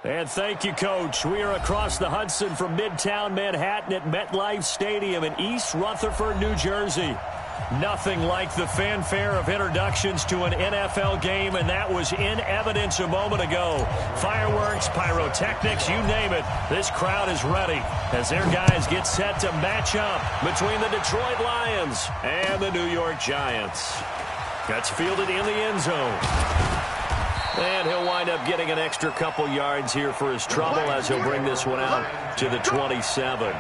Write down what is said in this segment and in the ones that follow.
And thank you, Coach. We are across the Hudson from Midtown Manhattan at MetLife Stadium in East Rutherford, New Jersey. Nothing like the fanfare of introductions to an NFL game, and that was in evidence a moment ago. Fireworks, pyrotechnics, you name it. This crowd is ready as their guys get set to match up between the Detroit Lions and the New York Giants. That's fielded in the end zone. And he'll wind up getting an extra couple yards here for his trouble as he'll bring this one out to the 27.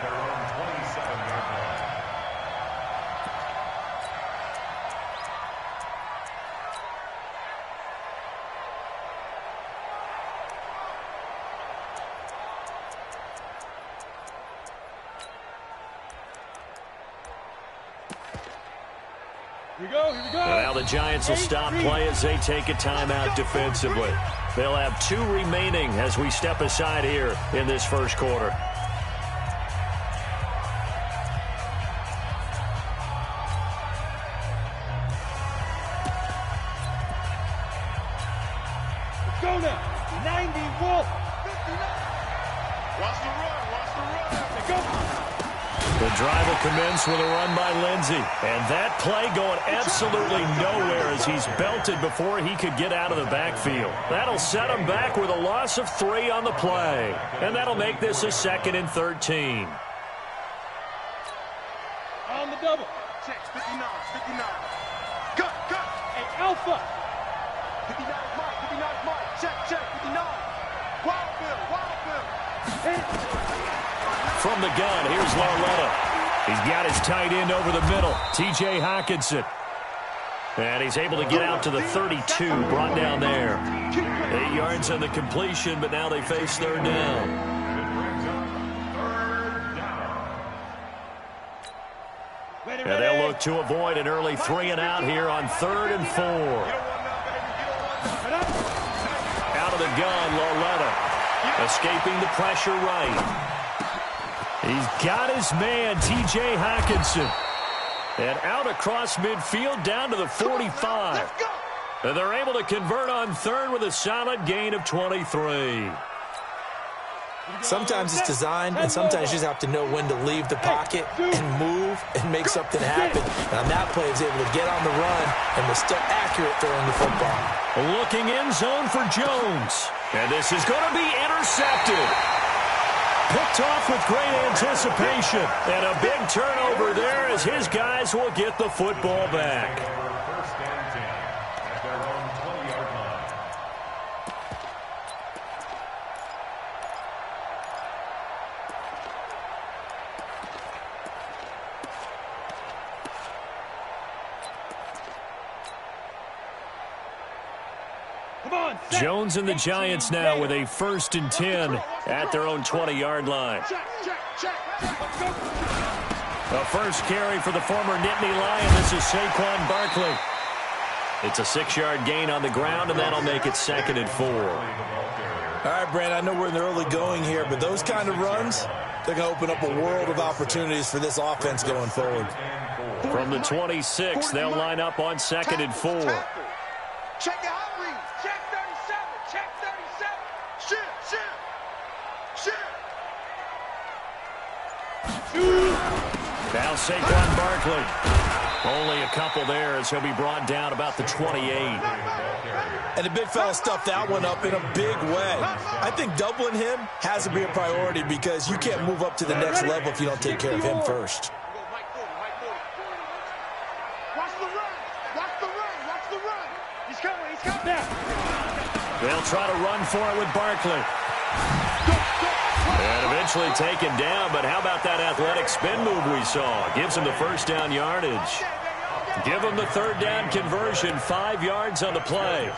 Now the Giants will stop play as they take a timeout defensively. They'll have 2 remaining as we step aside here in this first quarter. Let's go now. 90 Wolf. 59. Watch the run. Let's go. The drive will commence with a run by Lindsey. And that play going absolutely nowhere as he's belted before he could get out of the backfield. That'll set him back with a loss of 3 on the play. And that'll make this a 2nd and 13. On the double. Check, 59. Cut. Hey, Alpha. 59 Mike. Check, 59. Wild Bill. From the gun, here's Larletta. He's got his tight end over the middle, T.J. Hockenson. And he's able to get out to the 32, brought down there. 8 yards on the completion, but now they face 3rd down. And they'll look to avoid an early 3-and-out here on 3rd and 4. Out of the gun, Larletta. Escaping the pressure right. He's got his man, T.J. Hockenson. And out across midfield down to the 45. And they're able to convert on 3rd with a solid gain of 23. Sometimes it's designed, and sometimes you just have to know when to leave the pocket and move and make something happen. And on that play, he's able to get on the run and was still accurate throwing the football. Looking end zone for Jones. And this is going to be intercepted. Picked off with great anticipation. And a big turnover there as his guys will get the football back. Jones and the Giants now with a 1st and 10 at their own 20-yard line. The first carry for the former Nittany Lion. This is Saquon Barkley. It's a 6-yard gain on the ground, and that'll make it 2nd and 4. All right, Brand, I know we're in the early going here, but those kind of runs, they're going to open up a world of opportunities for this offense going forward. From the 26, they'll line up on 2nd and 4. Check the hot read. Check 37. Check 37. Shoot. Now Saquon Barkley. Only a couple there as he'll be brought down about the 28. And the big fella stuffed that one up in a big way. I think doubling him has to be a priority because you can't move up to the next level if you don't take care of him first. They'll try to run for it with Barkley. And eventually taken down, but how about that athletic spin move we saw? Gives him the 1st down yardage. Give him the 3rd down conversion, 5 yards on the play.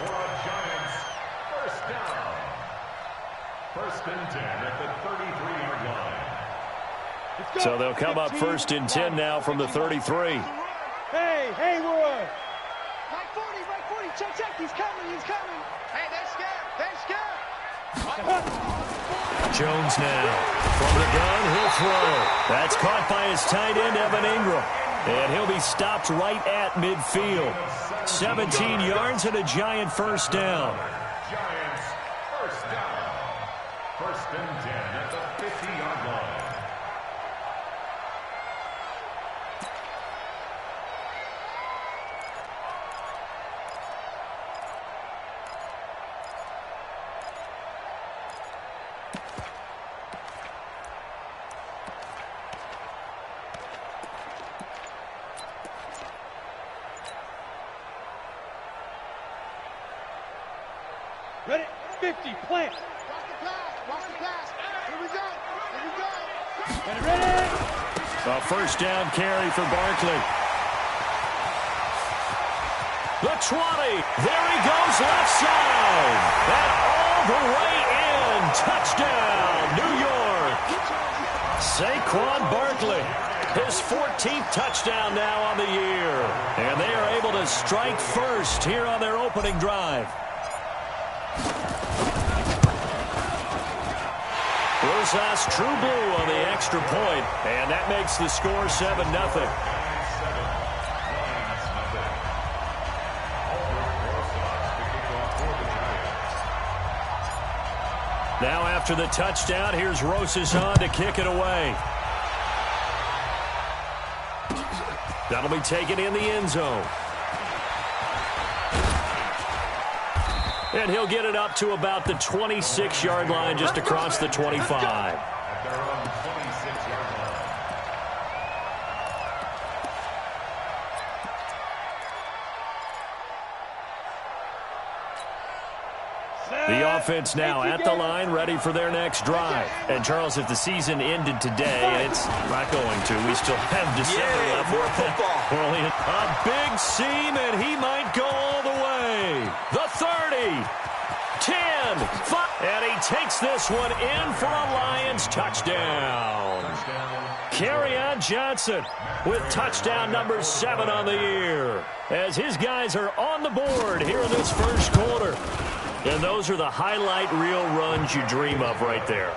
First and 10 at the 33-yard line. So they'll come up 1st and 10 now from the 33. Hey, Haywood. Right 40. Check. He's coming. Hey, they're scared. Jones now. From the gun, he'll throw. That's caught by his tight end, Evan Ingram. And he'll be stopped right at midfield. 17 yards and a Giant 1st down. Giants first down. First and 10 at the 50-yard line. Ready? 50, plant. Watch the pass. Here we go. Ready? A first down carry for Barkley. The 20. There he goes left side. And all the way in. Touchdown, New York. Saquon Barkley. His 14th touchdown now on the year. And they are able to strike first here on their opening drive. Rosas true blue on the extra point, and that makes the score 7-0. Now after the touchdown, here's Rosas on to kick it away. That'll be taken in the end zone. And he'll get it up to about the 26-yard line, just across the 25. At their own 26-yard line. The offense now at the line, ready for their next drive. And, Charles, if the season ended today, and it's not going to, we still have December left. More football. A big seam, and he might go all the way. The 30, 10, 5, and he takes this one in for a Lions touchdown. Kerryon Johnson with touchdown number 7 on the year, as his guys are on the board here in this first quarter. And those are the highlight reel runs you dream of right there.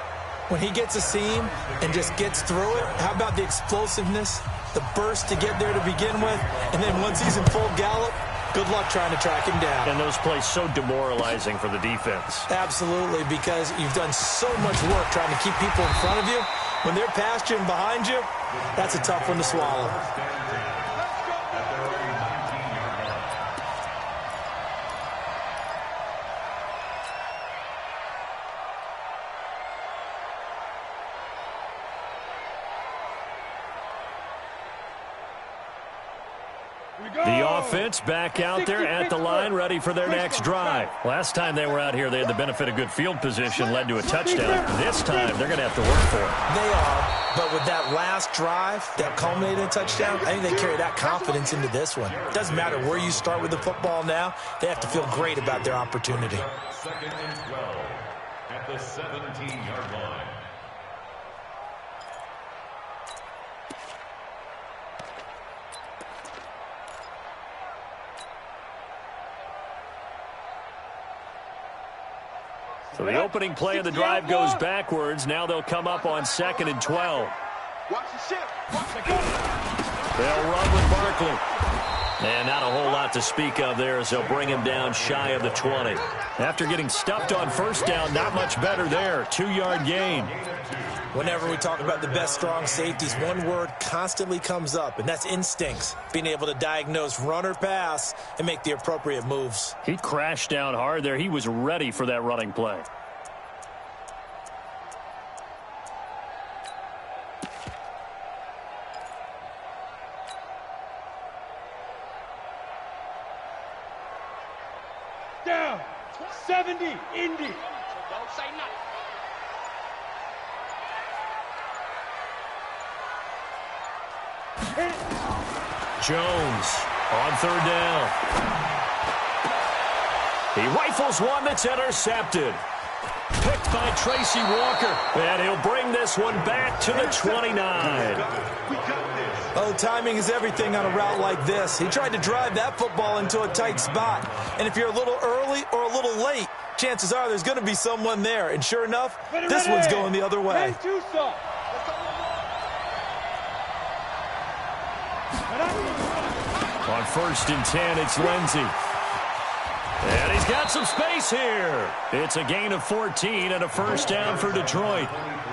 When he gets a seam and just gets through it, how about the explosiveness, the burst to get there to begin with, and then once he's in full gallop, good luck trying to track him down. And those plays so demoralizing for the defense. Absolutely, because you've done so much work trying to keep people in front of you. When they're past you and behind you, that's a tough one to swallow. The offense back out there at the line, ready for their next drive. Last time they were out here, they had the benefit of good field position, led to a touchdown. This time, they're going to have to work for it. They are, but with that last drive that culminated in a touchdown, I think they carry that confidence into this one. It doesn't matter where you start with the football now. They have to feel great about their opportunity. Second and 12 at the 17-yard line. So the opening play of the drive goes backwards. Now they'll come up on 2nd and 12. Watch the shift. Watch the go. They'll run with Barkley. And not a whole lot to speak of there as they'll bring him down shy of the 20. After getting stuffed on first down, not much better there. 2-yard gain. Whenever we talk about the best strong safeties, one word constantly comes up, and that's instincts. Being able to diagnose run or pass and make the appropriate moves. He crashed down hard there. He was ready for that running play. Down. 70, Indy. Don't say nothing. Jones on 3rd down. He rifles one that's intercepted. Picked by Tracy Walker. And he'll bring this one back to the 29. Oh, timing is everything on a route like this. He tried to drive that football into a tight spot. And if you're a little early or a little late, chances are there's going to be someone there. And sure enough, this one's going the other way. On 1st and 10, it's Lindsey. And he's got some space here. It's a gain of 14 and a first down for Detroit.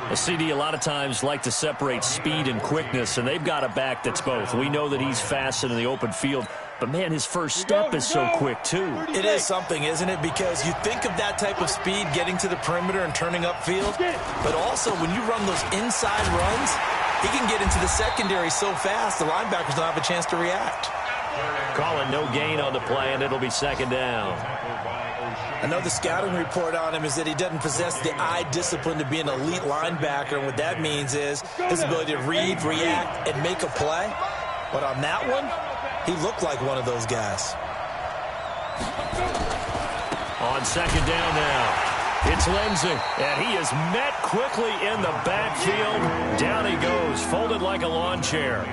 The CD a lot of times like to separate speed and quickness, and they've got a back that's both. We know that he's fast in the open field, but, man, his first step is so quick, too. It is something, isn't it? Because you think of that type of speed getting to the perimeter and turning upfield, but also when you run those inside runs, he can get into the secondary so fast the linebackers don't have a chance to react. Calling no gain on the play, and it'll be second down. I know the scouting report on him is that he doesn't possess the eye discipline to be an elite linebacker, and what that means is his ability to read, react, and make a play. But on that one, he looked like one of those guys. On second down now, it's Lindsey, and he is met quickly in the backfield. Down he goes, folded like a lawn chair.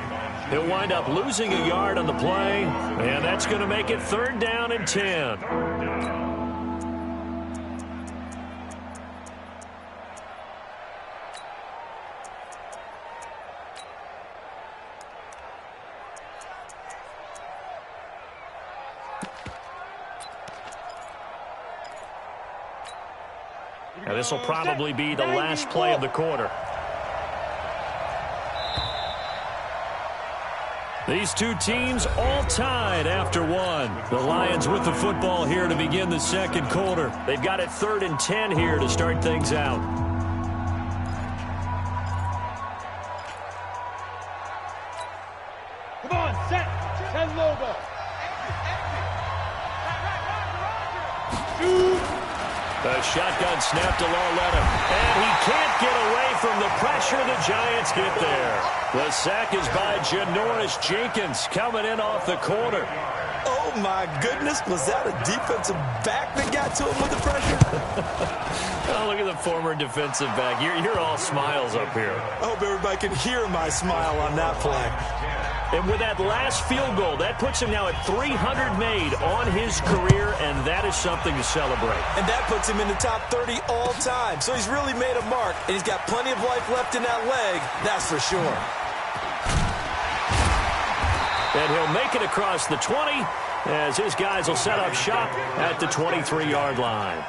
He'll wind up losing a yard on the play, and that's going to make it third down and 10. Now, this will probably be the last play of the quarter. These two teams all tied after one. The Lions with the football here to begin the second quarter. They've got it 3rd and 10 here to start things out. Come on, set. 10 logo. The shotgun snap to Lauletta, and he can't get away from the pressure. The Giants get there. The sack is by Janoris Jenkins coming in off the corner. Oh, my goodness. Was that a defensive back that got to him with the pressure? Oh, look at the former defensive back. You're all smiles up here. I hope everybody can hear my smile on that play. And with that last field goal, that puts him now at 300 made on his career, and that is something to celebrate. And that puts him in the top 30 all time. So he's really made a mark, and he's got plenty of life left in that leg, that's for sure. And he'll make it across the 20 as his guys will set up shop at the 23-yard line.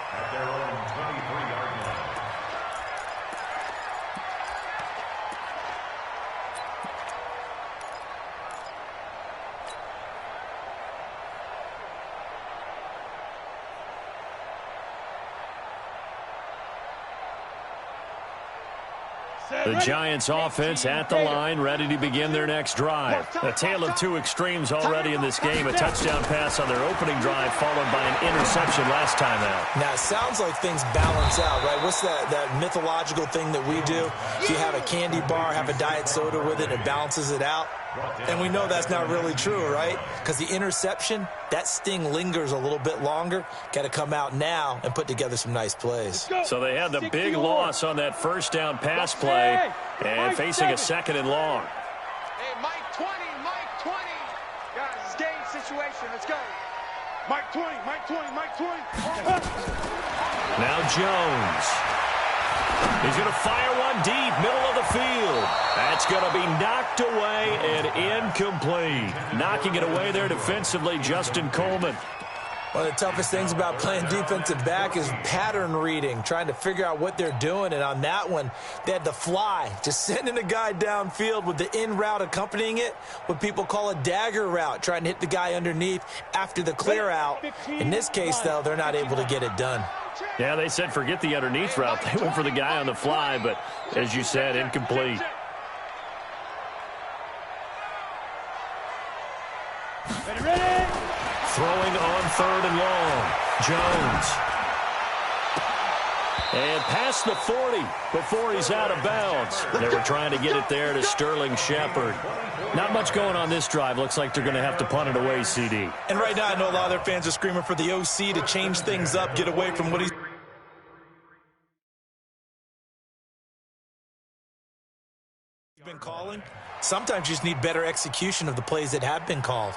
The Giants offense at the line, ready to begin their next drive. A tale of two extremes already in this game. A touchdown pass on their opening drive, followed by an interception last time out. Now, it sounds like things balance out, right? What's that mythological thing that we do? If you have a candy bar, have a diet soda with it, it balances it out. And we know that's not really true, right? Because the interception, that sting lingers a little bit longer. Got to come out now and put together some nice plays. So they had the big loss on that first down pass play and facing a second and long. Hey, Mike 20, Mike 20. Guys, it's game situation. Let's go. Mike 20, Mike 20, Mike 20. Now Jones. He's going to fire one deep, middle of the field. That's going to be knocked away and incomplete. Knocking it away there defensively, Justin Coleman. One of the toughest things about playing defensive back is pattern reading, trying to figure out what they're doing. And on that one, they had to fly, just sending a guy downfield with the in route accompanying it, what people call a dagger route, trying to hit the guy underneath after the clear out. In this case, though, they're not able to get it done. Yeah, they said forget the underneath route. They went for the guy on the fly, but as you said, incomplete. Ready? Throwing on 3rd and long. Jones. And past the 40 before he's out of bounds. They were trying to get it there to Sterling Shepard. Not much going on this drive. Looks like they're going to have to punt it away, CD. And right now I know a lot of their fans are screaming for the OC to change things up, get away from what he's been calling. Sometimes you just need better execution of the plays that have been called.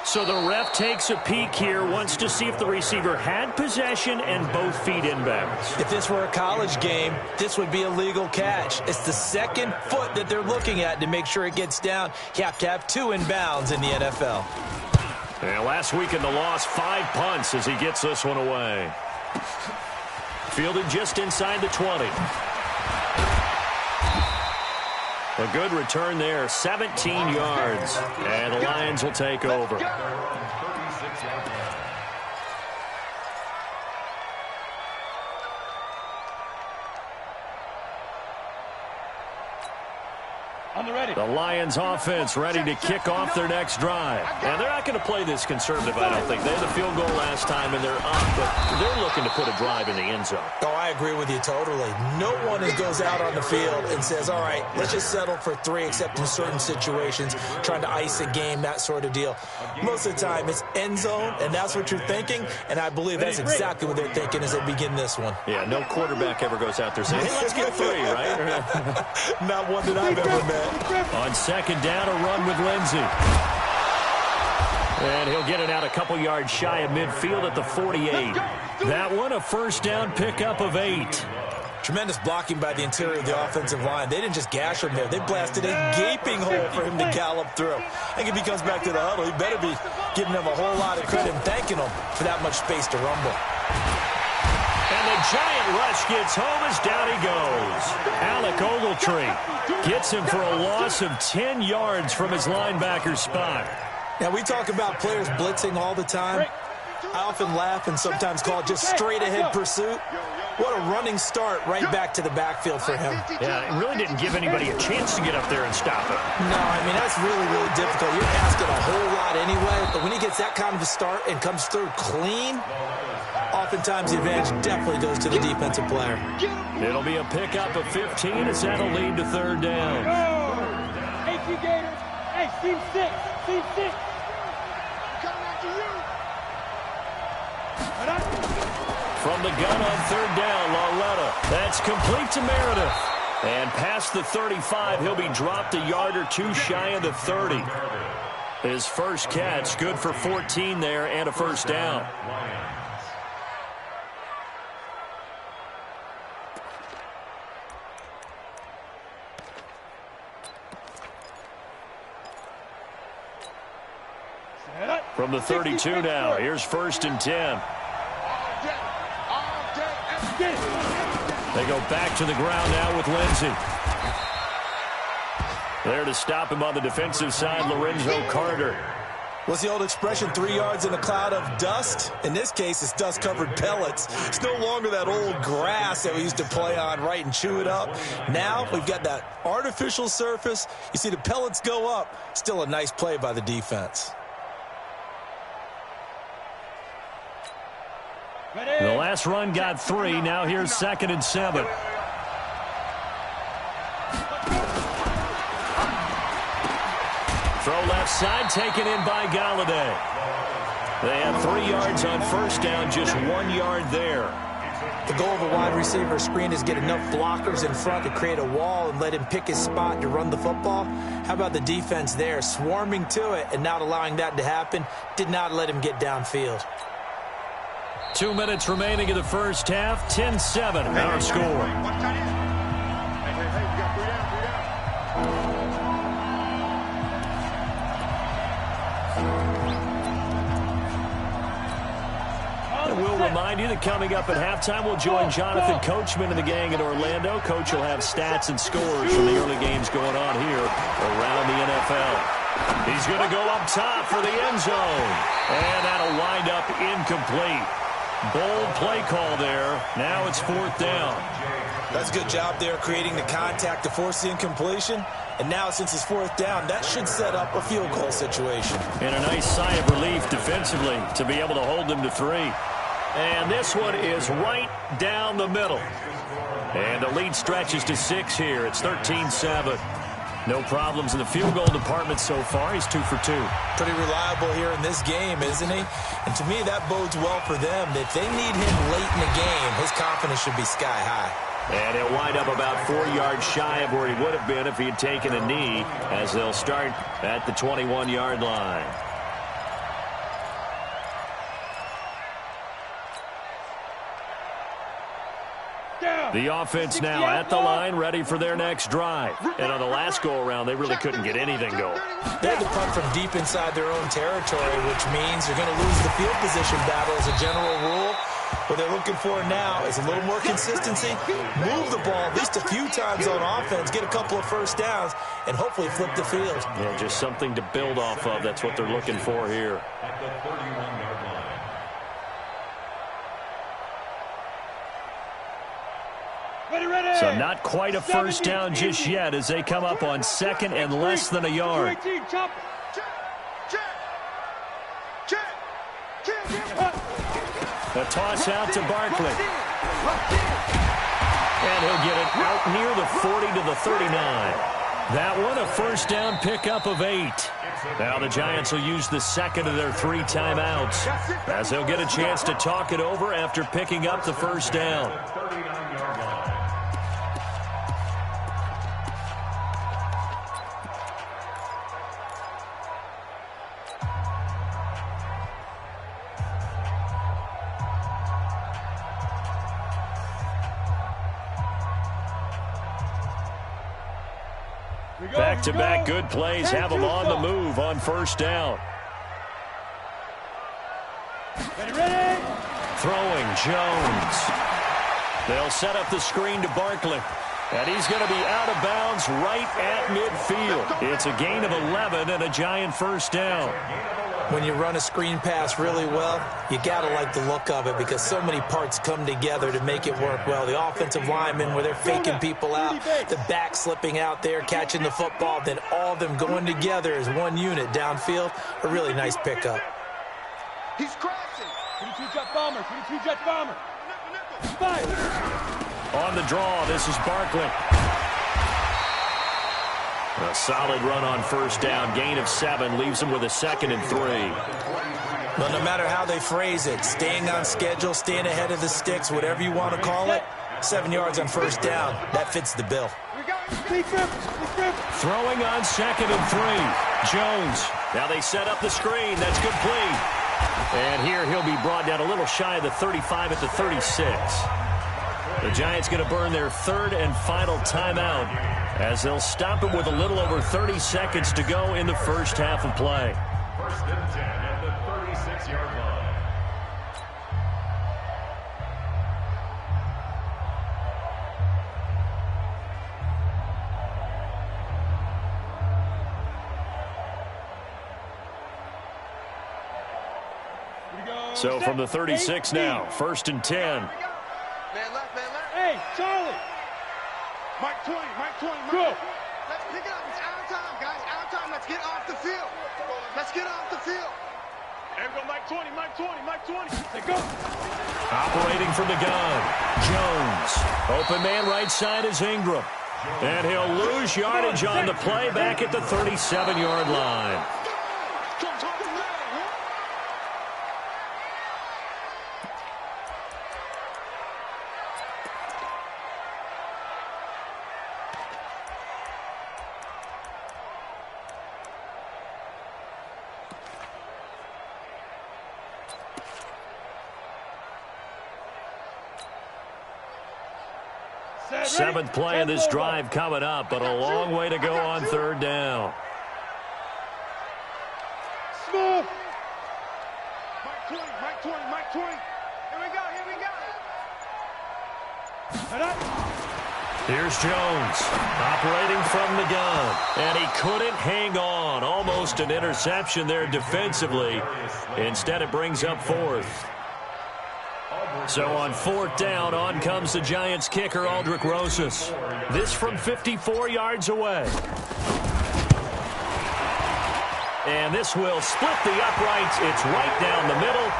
So the ref takes a peek here, wants to see if the receiver had possession and both feet inbounds. If this were a college game, this would be a legal catch. It's the second foot that they're looking at to make sure it gets down. You have to have 2 inbounds in the NFL. And last week in the loss, 5 punts as he gets this one away. Fielded just inside the 20. A good return there, 17 yards. And the Lions will take over. The Lions offense ready to kick off their next drive. And they're not going to play this conservative, I don't think. They had the field goal last time, and they're up, but they're looking to put a drive in the end zone. Oh, I agree with you totally. No one goes out on the field and says, all right, let's just settle for 3, except in certain situations, trying to ice a game, that sort of deal. Most of the time, it's end zone, and that's what you're thinking, and I believe that's exactly what they're thinking as they begin this one. Yeah, no quarterback ever goes out there saying, hey, let's get 3, right? Not one that I've ever met. On second down, a run with Lindsey. And he'll get it out a couple yards shy of midfield at the 48. That one, a first down pickup of 8. Tremendous blocking by the interior of the offensive line. They didn't just gash him there. They blasted a gaping hole for him to gallop through. I think if he comes back to the huddle, he better be giving them a whole lot of credit and thanking them for that much space to rumble. And the giant rush gets home as down he goes. Alec Ogletree gets him for a loss of 10 yards from his linebacker spot. Now, we talk about players blitzing all the time. I often laugh and sometimes call it just straight-ahead pursuit. What a running start right back to the backfield for him. Yeah, it really didn't give anybody a chance to get up there and stop it. No, I mean, that's really, really difficult. You're asking a whole lot anyway, but when he gets that kind of a start and comes through clean, oftentimes the advantage definitely goes to the defensive player. It'll be a pickup of 15 as that'll lead to third down. Hey, Gators. Hey, team 6. Team 6. Coming after you. From the gun on third down, Lauletta. That's complete to Meredith. And past the 35, he'll be dropped a yard or 2 shy of the 30. His first catch, good for 14 there and a first down. From the 32 now, here's 1st and 10. They go back to the ground now with Lindsey. There to stop him on the defensive side, Lorenzo Carter. What's the old expression, 3 yards in a cloud of dust? In this case, it's dust-covered pellets. It's no longer that old grass that we used to play on, right, and chew it up. Now we've got that artificial surface. You see the pellets go up. Still a nice play by the defense. The last run got 3. Now here's 2nd and 7. Throw left side, taken in by Galladay. They have 3 yards on first down, just 1 yard there. The goal of a wide receiver screen is get enough blockers in front to create a wall and let him pick his spot to run the football. How about the defense there, swarming to it and not allowing that to happen? Did not let him get downfield. 2 minutes remaining in the first half. 10-7 our score. And we'll remind you that coming up at halftime, we'll join Jonathan Coachman and the gang in Orlando. Coach will have stats and scores from the early games going on here around the NFL. He's going to go up top for the end zone. And that'll wind up incomplete. Bold play call there. Now it's 4th down. That's a good job there creating the contact to force the incompletion. And now since it's 4th down, that should set up a field goal situation. And a nice sigh of relief defensively to be able to hold them to 3. And this one is right down the middle. And the lead stretches to 6 here. It's 13-7. No problems in the field goal department so far. He's 2 for 2. Pretty reliable here in this game, isn't he? And to me, that bodes well for them. If they need him late in the game, his confidence should be sky high. And he'll wind up about 4 yards shy of where he would have been if he had taken a knee, as they'll start at the 21-yard line. The offense now at the line, ready for their next drive. And on the last go-around, they really couldn't get anything going. They had to punt from deep inside their own territory, which means they're going to lose the field position battle as a general rule. What they're looking for now is a little more consistency, move the ball at least a few times on offense, get a couple of first downs, and hopefully flip the field. Yeah, just something to build off of. That's what they're looking for here. At the 31-yard line. So not quite a first down just yet as they come up on second and less than a yard. A toss out to Barkley. And he'll get it out near the 40 to the 39. That one a first down pickup of 8. Now the Giants will use the second of their 3 timeouts as they'll get a chance to talk it over after picking up the first down. 39-yard line. Back-to-back good plays have them on the move on first down. Ready? Throwing Jones. They'll set up the screen to Barkley. And he's going to be out of bounds right at midfield. It's a gain of 11 and a Giant first down. When you run a screen pass really well, you got to like the look of it because so many parts come together to make it work well. The offensive linemen, where they're faking people out, the back slipping out there, catching the football, then all of them going together as one unit downfield. A really nice pickup. He's crashing. 22-jet bomber. 22-jet bomber. Fire. On the draw, this is Barkley. A solid run on first down. Gain of 7 leaves him with a 2nd and 3. Well, no matter how they phrase it, staying on schedule, staying ahead of the sticks, whatever you want to call it, 7 yards on first down, that fits the bill. Throwing on 2nd and 3. Jones. Now they set up the screen. That's complete. And here he'll be brought down a little shy of the 35 at the 36. The Giants going to burn their 3rd and final timeout as they'll stop it with a little over 30 seconds to go in the first half of play. 1st and 10 at the 36-yard line. So from the 36 now, 1st and 10. Man left, man left. Hey, Charlie. Mike 20, Mike 20, Mike. Go. Let's pick it up. It's out of time, guys. Out of time. Let's get off the field. Let's get off the field. There we go, Mike 20, Mike 20, Mike 20. Hey, go. Operating from the gun, Jones. Open man right side is Ingram. And he'll lose yardage on the play back at the 37-yard line. Seventh play of this drive coming up, but a long way to go on 3rd down. Smooth. Mike 20, Mike 20, Mike 20. Here we go, here we go. Here's Jones, operating from the gun, and he couldn't hang on. Almost an interception there defensively. Instead, it brings up 4th. So on 4th down, on comes the Giants kicker, Aldrick Rosas. This from 54 yards away. And this will split the uprights. It's right down the middle.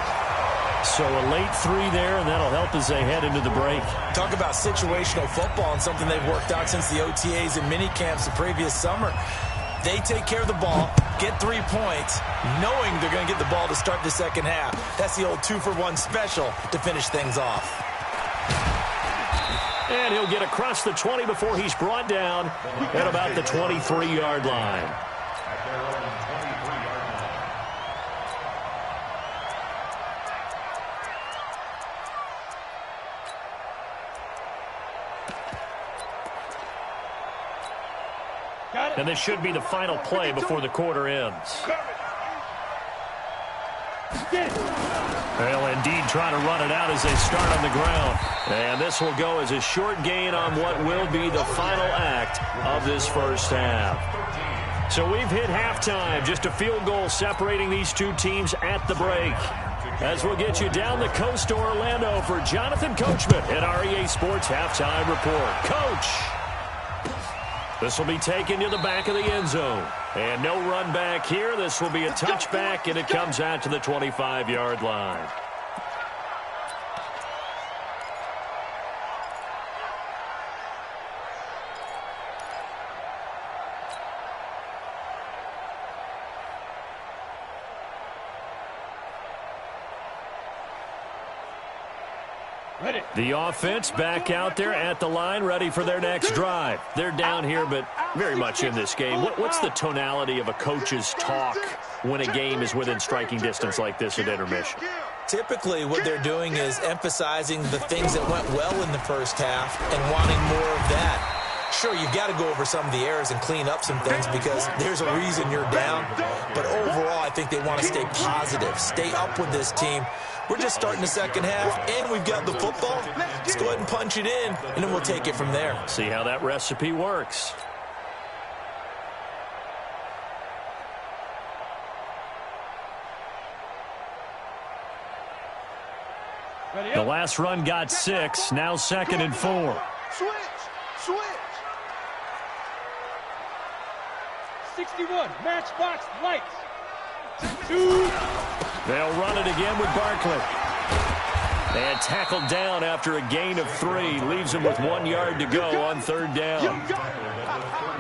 So a late 3 there, and that'll help as they head into the break. Talk about situational football and something they've worked out since the OTAs and mini camps the previous summer. They take care of the ball, get 3 points, knowing they're going to get the ball to start the second half. That's the old 2-for-1 special to finish things off. And he'll get across the 20 before he's brought down at about the 23-yard line. At their own 23-yard line. And this should be the final play before the quarter ends. They'll indeed try to run it out as they start on the ground. And this will go as a short gain on what will be the final act of this first half. So we've hit halftime. Just a field goal separating these two teams at the break. As we'll get you down the coast to Orlando for Jonathan Coachman at our EA Sports Halftime Report. Coach! This will be taken to the back of the end zone. And no run back here. This will be a touchback, and it comes out to the 25-yard line. The offense back out there at the line, ready for their next drive. They're down here, but very much in this game. What's the tonality of a coach's talk when a game is within striking distance like this at intermission? Typically, what they're doing is emphasizing the things that went well in the first half and wanting more of that. Sure, you've got to go over some of the errors and clean up some things because there's a reason you're down. But overall, I think they want to stay positive, stay up with this team. We're just starting the second half, and we've got the football. Let's go ahead and punch it in, and then we'll take it from there. See how that recipe works. The last run got 6, now 2nd and 4. Switch. 61, matchbox lights. 2. They'll run it again with Barkley. And tackled down after a gain of 3. Leaves him with 1 yard to go on 3rd down.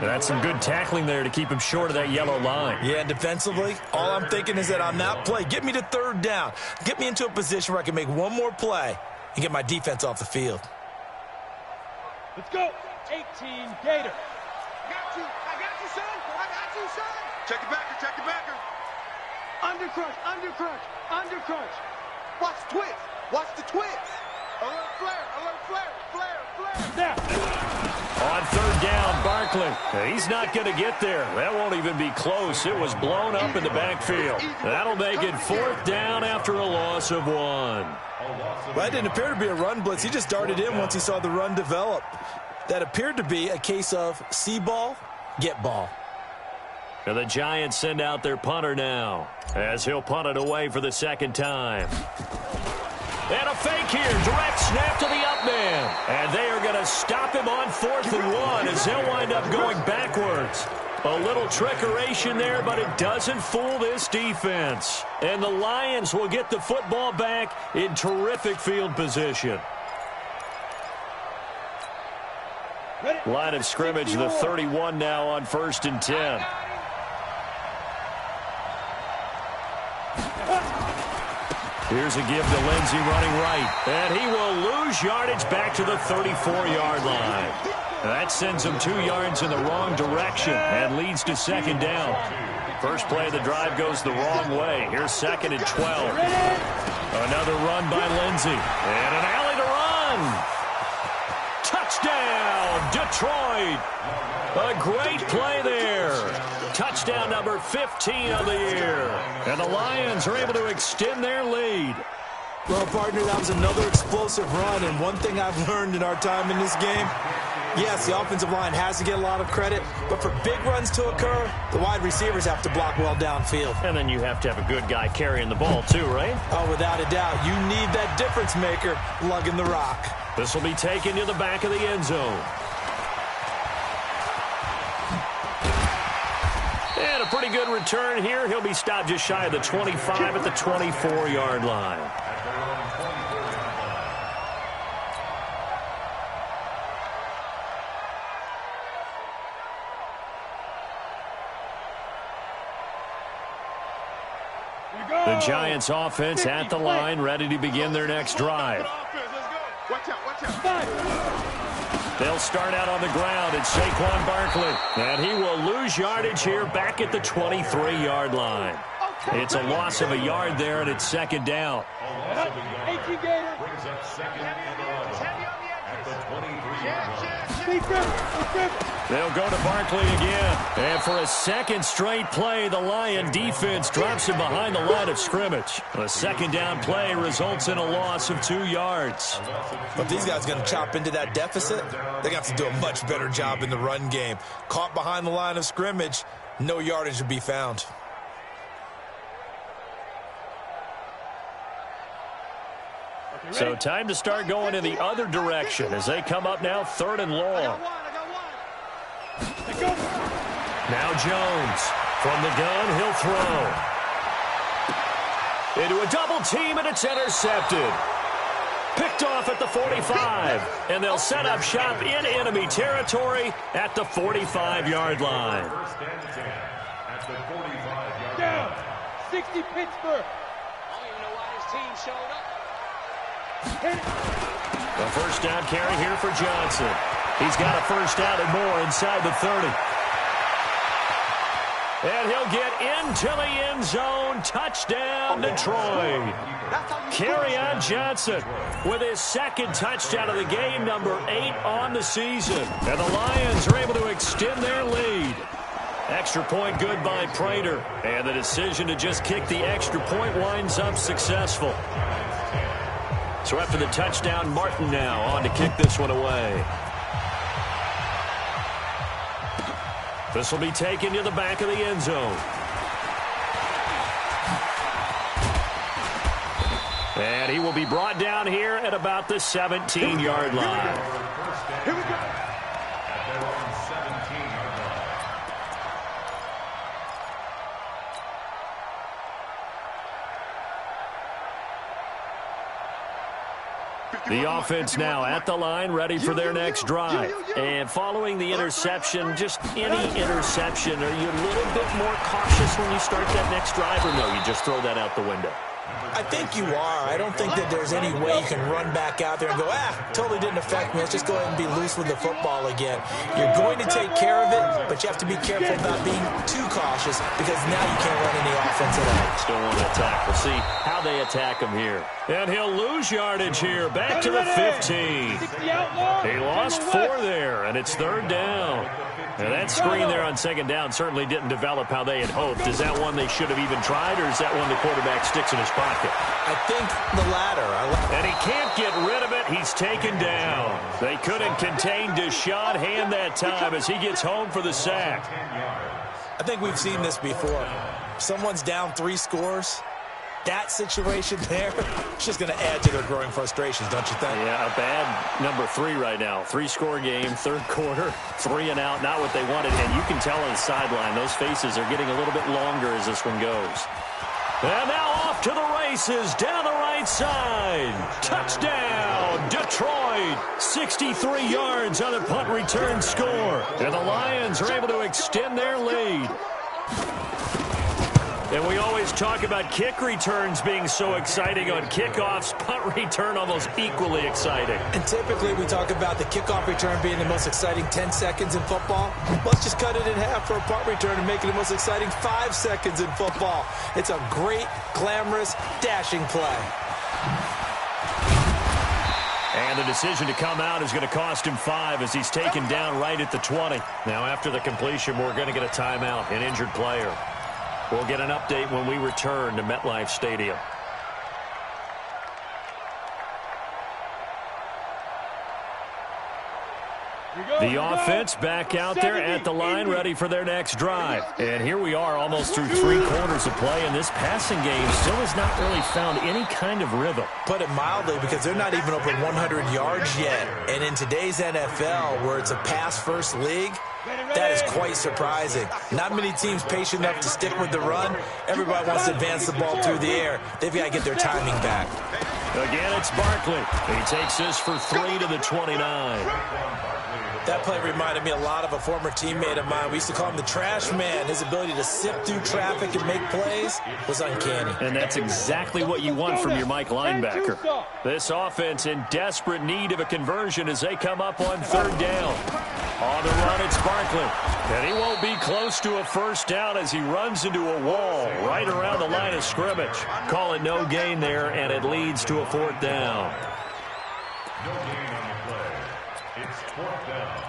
And that's some good tackling there to keep him short of that yellow line. Yeah, defensively, all I'm thinking is that on that play, get me to 3rd down. Get me into a position where I can make one more play and get my defense off the field. Let's go. 18, Gator. I got you, son. Check the backer. Undercrunch. Watch the twist. Alert flare. Now. On 3rd down, Barkley. He's not going to get there. That won't even be close. It was blown up in the backfield. That'll make it 4th down after a loss of 1. Well, that didn't appear to be a run blitz. He just darted in once he saw the run develop. That appeared to be a case of see ball, get ball. And the Giants send out their punter now as he'll punt it away for the 2nd time. And a fake here. Direct snap to the up man. And they are going to stop him on 4th and 1 as he'll wind up going backwards. A little trickeration there, but it doesn't fool this defense. And the Lions will get the football back in terrific field position. Line of scrimmage, the 31 now on 1st and 10. Here's a give to Lindsey running right. And he will lose yardage back to the 34-yard line. That sends him 2 yards in the wrong direction and leads to 2nd down. First play of the drive goes the wrong way. Here's 2nd and 12. Another run by Lindsey. And an alley to run. Touchdown, Detroit. A great play there. Touchdown number 15 of the year. And the Lions are able to extend their lead. Well, partner, that was another explosive run. And one thing I've learned in our time in this game, yes, the offensive line has to get a lot of credit, but for big runs to occur, the wide receivers have to block well downfield. And then you have to have a good guy carrying the ball too, right? Oh, without a doubt. You need that difference maker lugging the rock. This will be taken to the back of the end zone. And a pretty good return here. He'll be stopped just shy of the 25 at the 24-yard line. The Giants offense at the line, ready to begin their next drive. Watch out. They'll start out on the ground. It's Saquon Barkley. And he will lose yardage here back at the 23-yard line. It's a loss of a yard there, and it's 2nd down. They'll go to Barkley again. And for a second straight play, the Lion defense drops him behind the line of scrimmage. A second down play results in a loss of 2 yards. But these guys are going to chop into that deficit. They're going to have to do a much better job in the run game. Caught behind the line of scrimmage, no yardage to be found. So time to start going in the other direction as they come up now 3rd and long. Now Jones from the gun, he'll throw. Into a double team, and it's intercepted. Picked off at the 45, and they'll set up shop in enemy territory at the 45-yard line. Down, 60 Pittsburgh. I don't even know why his team showed up. A first down carry here for Johnson. He's got a first down and more inside the 30. And he'll get into the end zone. Touchdown, Detroit. Carry on Johnson with his second touchdown of the game, number 8 on the season. And the Lions are able to extend their lead. Extra point good by Prater. And the decision to just kick the extra point winds up successful. So after the touchdown, Martin now on to kick this one away. This will be taken to the back of the end zone. And he will be brought down here at about the 17-yard line. Here we go. The offense now at the line, ready for their next drive. And following the interception, just any interception, are you a little bit more cautious when you start that next drive, or no, you just throw that out the window? I think you are. I don't think that there's any way you can run back out there and go, totally didn't affect me. Let's just go ahead and be loose with the football again. You're going to take care of it, but you have to be careful about being too cautious because now you can't run any offense at all. Still want to attack. We'll see how they attack him here. And he'll lose yardage here. Back to the 15. He lost 4 there, and it's 3rd down. And that screen there on 2nd down certainly didn't develop how they had hoped. Is that one they should have even tried, or is that one the quarterback sticks in his pocket? I think the latter. And he can't get rid of it. He's taken down. They couldn't contain Deshaun Hand that time as he gets home for the sack. I think we've seen this before. Someone's down 3 scores. That situation there, it's just going to add to their growing frustrations, don't you think? Yeah, a bad number 3 right now. 3-score game, 3rd quarter, 3 and out, not what they wanted. And you can tell on the sideline, those faces are getting a little bit longer as this one goes. And now off to the races, down the right side. Touchdown, Detroit. 63 yards on a punt return score. And the Lions are able to extend their lead. And we always talk about kick returns being so exciting on kickoffs. Punt return almost equally exciting. And typically we talk about the kickoff return being the most exciting 10 seconds in football. Let's just cut it in half for a punt return and make it the most exciting 5 seconds in football. It's a great, glamorous, dashing play. And the decision to come out is going to cost him 5 as he's taken down right at the 20. Now after the completion, we're going to get a timeout, an injured player. We'll get an update when we return to MetLife Stadium. The offense back out there at the line, ready for their next drive. And here we are almost through 3 quarters of play, and this passing game still has not really found any kind of rhythm. Put it mildly, because they're not even over 100 yards yet. And in today's NFL, where it's a pass-first league, that is quite surprising. Not many teams patient enough to stick with the run. Everybody wants to advance the ball through the air. They've got to get their timing back. Again, it's Barkley. He takes this for 3 to the 29. That play reminded me a lot of a former teammate of mine. We used to call him the trash man. His ability to sift through traffic and make plays was uncanny. And that's exactly what you want from your Mike linebacker. This offense in desperate need of a conversion as they come up on 3rd down. On the run, it's Barkley. And he won't be close to a first down as he runs into a wall right around the line of scrimmage. Call it no gain there, and it leads to a 4th down. No gain on the play. 4th down.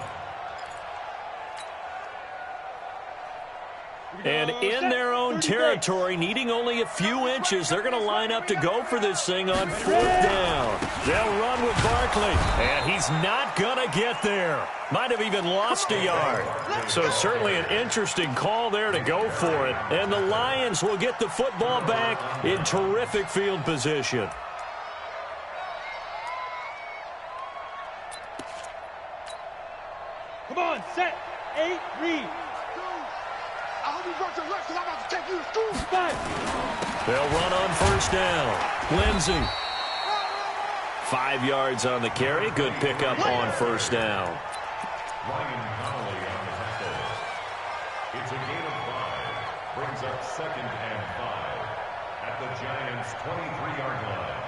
And in their own territory, needing only a few inches, they're going to line up to go for this thing on 4th down. They'll run with Barkley, and he's not going to get there. Might have even lost a yard. So certainly an interesting call there to go for it. And the Lions will get the football back in terrific field position. Come on, set, 8, read. I hope you brought your left because I'm about to take you to school. 5. They'll run on 1st down. Lindsey. 5 yards on the carry. Good pickup on 1st down. Ryan Connolly on the tackle. It's a gain of 5. Brings up 2nd and 5 at the Giants' 23-yard line.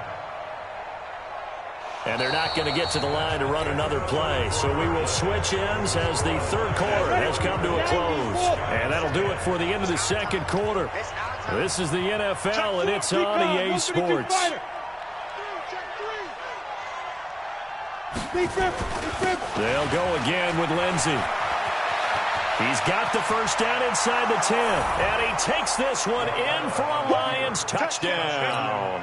And they're not going to get to the line to run another play. So we will switch ends as the 3rd quarter has come to a close. And that'll do it for the end of the 2nd quarter. This is the NFL, and it's on EA Sports. They'll go again with Lindsey. He's got the 1st down inside the 10. And he takes this one in for a Lions touchdown.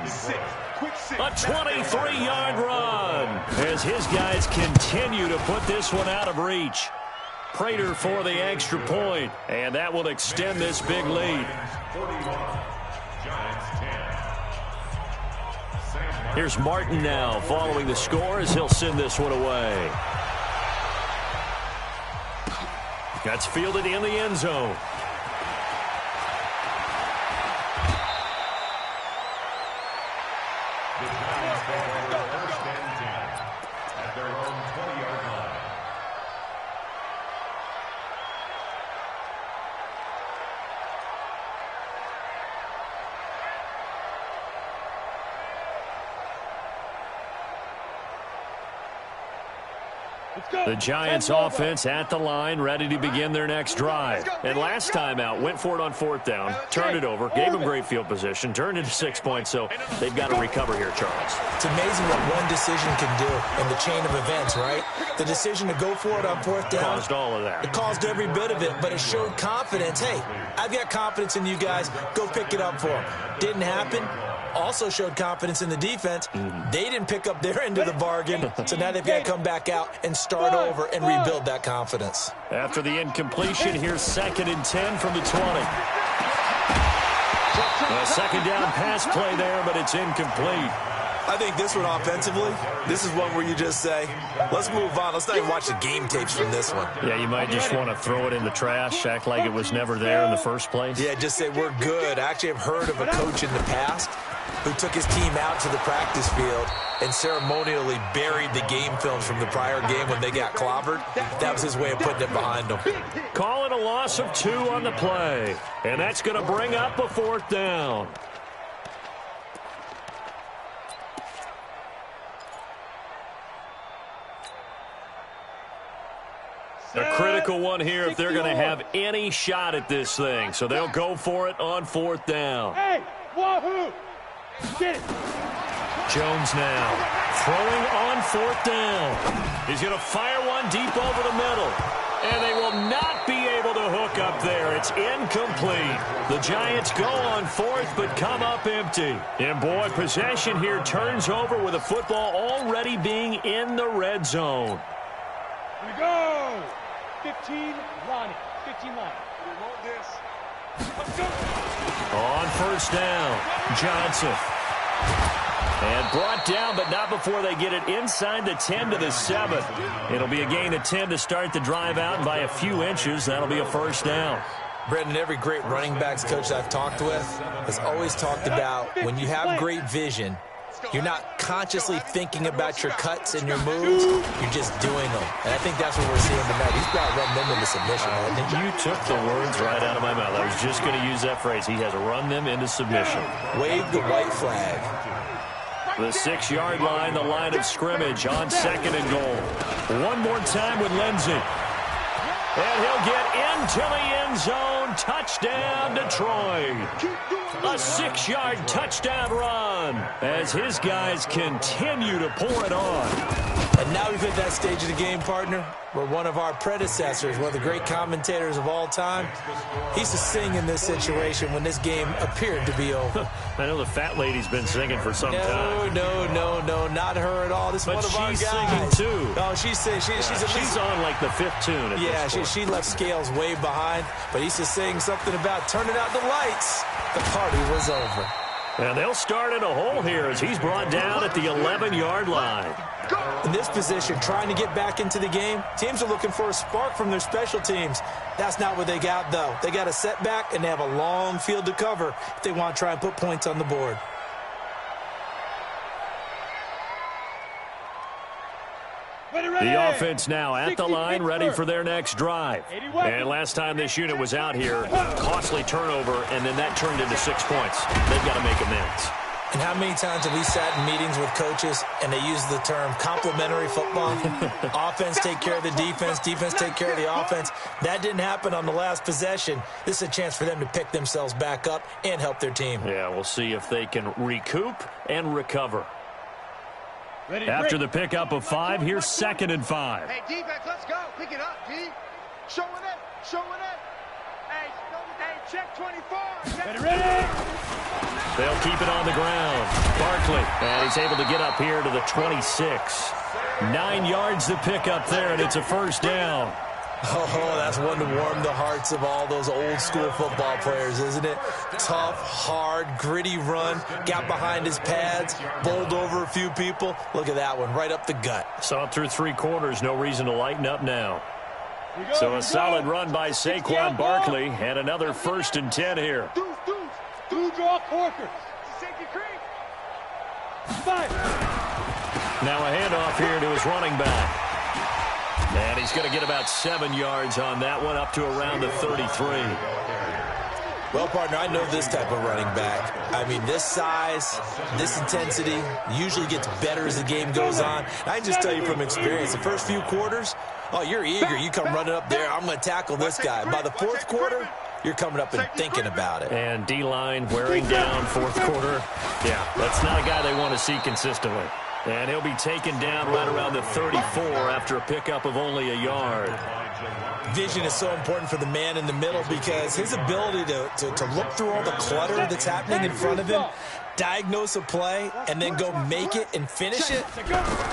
A 23-yard run as his guys continue to put this one out of reach. Prater for the extra point, and that will extend this big lead. 41, Giants 10. Here's Martin now following the score as he'll send this one away. That's fielded in the end zone. The Giants take over 1st and 10 at their own 20-yard line. The Giants offense at the line, ready to begin their next drive. And last time out, went for it on 4th down, turned it over, gave them great field position, turned into 6 points, so they've got to recover here, Charles. It's amazing what one decision can do in the chain of events, right? The decision to go for it on 4th down. Caused all of that. It caused every bit of it, but it showed confidence. Hey, I've got confidence in you guys. Go pick it up for them. Didn't happen. Also showed confidence in the defense. They didn't pick up their end of the bargain, so now they've got to come back out and start over and rebuild that confidence. After the incompletion, here's 2nd and 10 from the 20. A 2nd down pass play there, but it's incomplete. I think this one offensively, this is one where you just say, let's move on. Let's not even watch the game tapes from this one. Yeah, you might just want to throw it in the trash, act like it was never there in the first place. Yeah, just say we're good. I actually have heard of a coach in the past who took his team out to the practice field and ceremonially buried the game films from the prior game when they got clobbered. That was his way of putting it behind them. Call it a loss of 2 on the play, and that's going to bring up a 4th down. A critical one here if they're going to have any shot at this thing. So they'll go for it on 4th down. Hey, wahoo! Get it. Jones now throwing on 4th down. He's going to fire one deep over the middle. And they will not be able to hook up there. It's incomplete. The Giants go on 4th but come up empty. And boy, possession here turns over with the football already being in the red zone. Here we go. 15, Lonnie. 15 line. We want this. Let's go. On 1st down, Johnson. And brought down, but not before they get it inside the 10 to the 7. It'll be a gain of 10 to start the drive out, and by a few inches, that'll be a 1st down. Brendan, every great running backs coach I've talked with has always talked about when you have great vision, you're not consciously thinking about your cuts and your moves. You're just doing them. And I think that's what we're seeing tonight. He's got to run them into submission. You took the words right out of my mouth. I was just going to use that phrase. He has run them into submission. Wave the white flag. The 6-yard line, the line of scrimmage on 2nd and goal. One more time with Lindsey. And he'll get into the end zone. Touchdown, Detroit. A 6-yard touchdown run as his guys continue to pour it on. And now we've hit that stage of the game, partner, where one of our predecessors, one of the great commentators of all time, he used to sing in this situation when this game appeared to be over. I know the fat lady's been singing for some time. No, not her at all. This is one of our guys. But she's singing, too. Oh, she's on like the fifth tune at this point. She left Scales way behind, but he used to sing something about turning out the lights. The party was over. And they'll start in a hole here as he's brought down at the 11-yard line. In this position, trying to get back into the game, teams are looking for a spark from their special teams. That's not what they got, though. They got a setback, and they have a long field to cover if they want to try and put points on the board. The offense now at the line, ready for their next drive. And last time this unit was out here, costly turnover, and then that turned into 6 points. They've got to make amends. And how many times have we sat in meetings with coaches and they use the term complementary football? Offense take care of the defense, defense take care of the offense. That didn't happen on the last possession. This is a chance for them to pick themselves back up and help their team. Yeah, we'll see if they can recoup and recover. After the pickup of 5, here's 2nd and 5. Hey, defense, let's go. Pick it up, D. Showing it. Hey, check 24. Ready. They'll keep it on the ground. Barkley, and he's able to get up here to the 26. 9 yards to pick up there, and it's a first down. Oh, that's one to warm the hearts of all those old-school football players, isn't it? Tough, hard, gritty run, got behind his pads, bowled over a few people. Look at that one, right up the gut. Saw it through 3 quarters, no reason to lighten up now. So a solid run by Saquon Barkley, and another 1st and 10 here. Two draw quarters. Safety creep. Now a handoff here to his running back. And he's going to get about 7 yards on that one, up to around the 33. Well, partner, I know this type of running back. I mean, this size, this intensity usually gets better as the game goes on. I can just tell you from experience, the first few quarters, oh, you're eager. You come running up there, I'm going to tackle this guy. By the 4th quarter, you're coming up and thinking about it. And D-line wearing down 4th quarter. Yeah, that's not a guy they want to see consistently. And he'll be taken down right around the 34 after a pickup of only a yard. Vision is so important for the man in the middle because his ability to look through all the clutter that's happening in front of him, diagnose a play, and then go make it and finish it,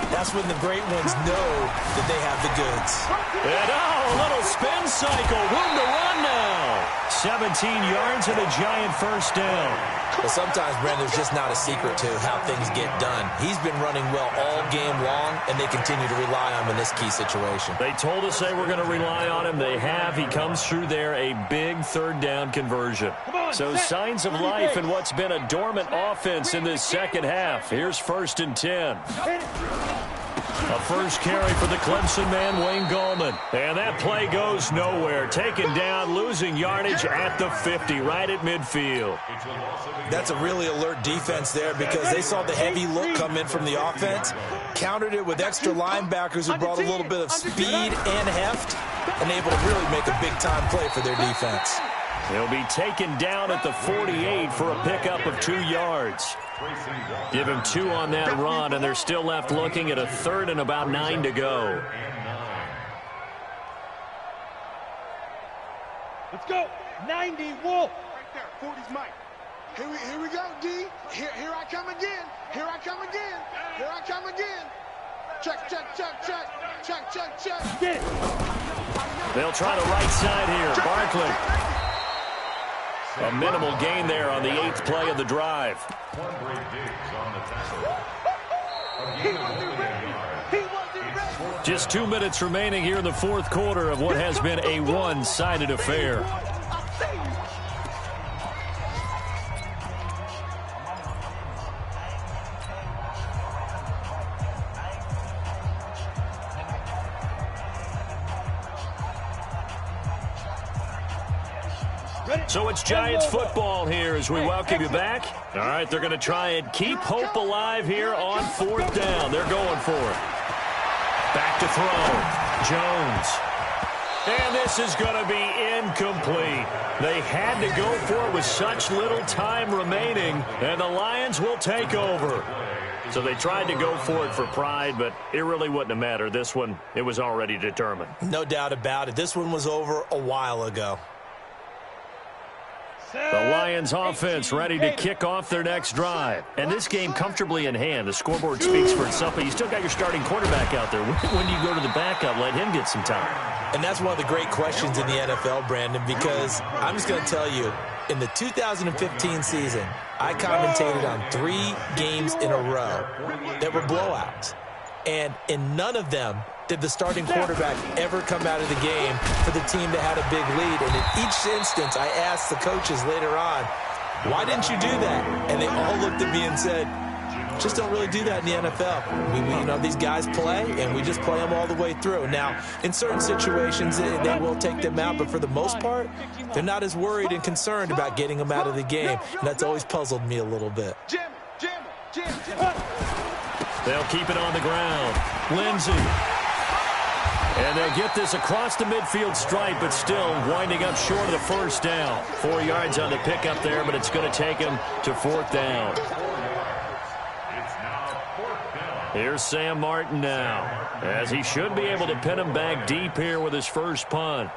that's when the great ones know that they have the goods. And a little spin cycle. Room to run now. 17 yards and a giant first down. But sometimes, Brent, there's just not a secret to how things get done. He's been running well all game long, and they continue to rely on him in this key situation. They told us they were going to rely on him. They have. He comes through there, a big 3rd down conversion. So signs of life in what's been a dormant offense in this second half. Here's 1st and 10. A first carry for the Clemson man, Wayne Gallman. And that play goes nowhere. Taken down, losing yardage at the 50, right at midfield. That's a really alert defense there because they saw the heavy look come in from the offense, countered it with extra linebackers who brought a little bit of speed and heft, and able to really make a big-time play for their defense. He'll be taken down at the 48 for a pickup of 2 yards. Give him 2 on that run, and they're still left looking at a 3rd and about 9 to go. Let's go. 90 Wolf. Right there. 40's Mike. Here we go, D. Here I come again. Here I come again. Here I come again. Check. Get it. They'll try the right side here. Barkley. A minimal gain there on the 8th play of the drive. Just 2 minutes remaining here in the 4th quarter of what has been a one-sided affair. So it's Giants football here as we welcome you back. All right, they're going to try and keep hope alive here on 4th down. They're going for it. Back to throw. Jones. And this is going to be incomplete. They had to go for it with such little time remaining, and the Lions will take over. So they tried to go for it for pride, but it really wouldn't have mattered. This one, it was already determined. No doubt about it. This one was over a while ago. The Lions offense ready to kick off their next drive. And this game comfortably in hand. The scoreboard speaks for itself, but you still got your starting quarterback out there. When do you go to the backup, let him get some time? And that's one of the great questions in the NFL, Brandon, because I'm just going to tell you, in the 2015 season, I commentated on 3 games in a row that were blowouts. And in none of them did the starting quarterback ever come out of the game for the team that had a big lead. And in each instance, I asked the coaches later on, why didn't you do that? And they all looked at me and said, just don't really do that in the NFL. These guys play, and we just play them all the way through. Now, in certain situations, they will take them out, but for the most part, they're not as worried and concerned about getting them out of the game. And that's always puzzled me a little bit. They'll keep it on the ground. Lindsey. And they'll get this across the midfield stripe, but still winding up short of the first down. 4 yards on the pickup there, but it's going to take him to 4th down. Here's Sam Martin now, as he should be able to pin him back deep here with his first punt.